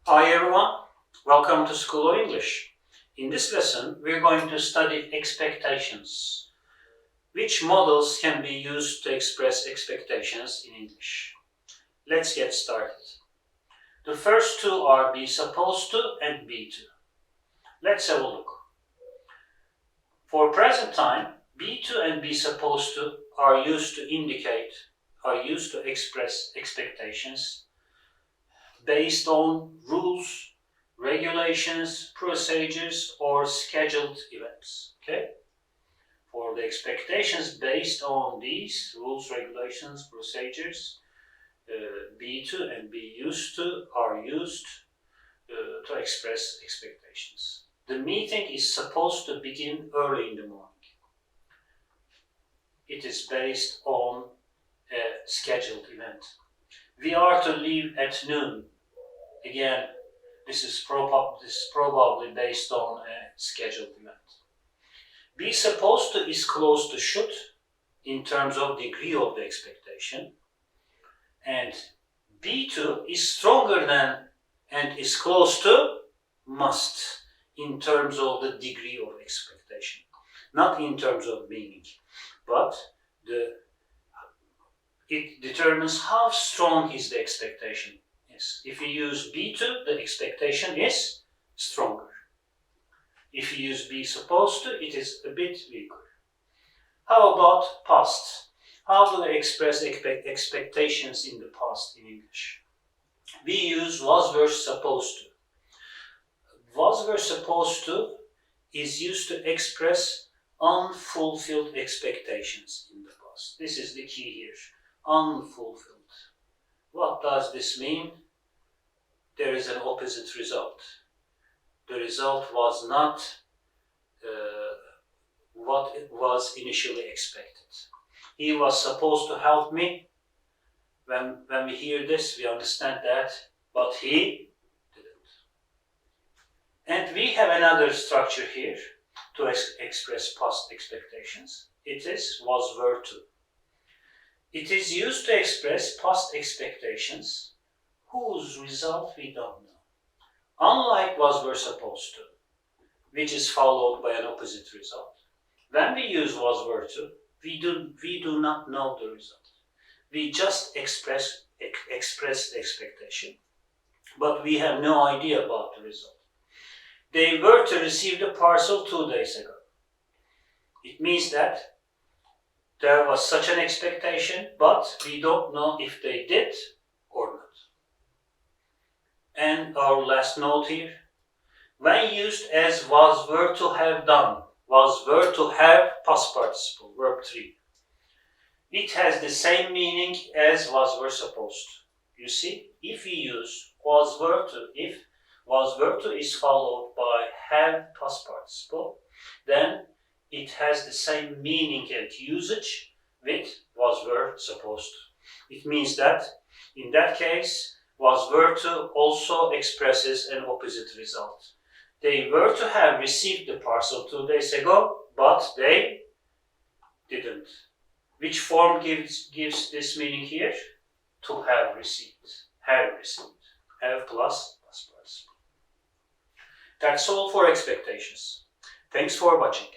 Hi everyone, welcome to School of English. In this lesson, we're going to study expectations. Which models can be used to express expectations in English? Let's get started. The first two are be supposed to and be to. Let's have a look. For present time, be to and be supposed to are used to express expectations based on rules, regulations, procedures, or scheduled events. Okay? For the expectations based on these rules, regulations, procedures, be to and be used to are used to express expectations. The meeting is supposed to begin early in the morning. It is based on a scheduled event. We are to leave at noon. Again, this is probably based on a scheduled event. Be supposed to is close to should in terms of degree of the expectation, and be to is stronger than and is close to must in terms of the degree of expectation, not in terms of meaning, but it determines how strong is the expectation. Yes. If you use be to, the expectation is stronger. If you use be supposed to, it is a bit weaker. How about past? How do we express expectations in the past in English? We use was, were, supposed to. Was, were, supposed to is used to express unfulfilled expectations in the past. This is the key here. Unfulfilled. What does this mean? There is an opposite result. The result was not what it was initially expected. He was supposed to help me. When we hear this, we understand that, but he didn't. And we have another structure here to express past expectations. It is was, were to. It is used to express past expectations whose result we don't know. Unlike was, were, supposed to, which is followed by an opposite result. When we use was, were to, we do not know the result. We just express the expectation, but we have no idea about the result. They were to receive the parcel 2 days ago. It means that there was such an expectation, but we don't know if they did or not. And our last note here, when used as was, were to have done, was, were to have past participle, verb 3. It has the same meaning as was, were, supposed to. You see, if we use was, were to, if was, were to is followed by have past participle, then it has the same meaning and usage with was, were, supposed to. It means that, in that case, was, were to also expresses an opposite result. They were to have received the parcel 2 days ago, but they didn't. Which form gives this meaning here? To have received. Have received. Have plus past participle. That's all for expectations. Thanks for watching.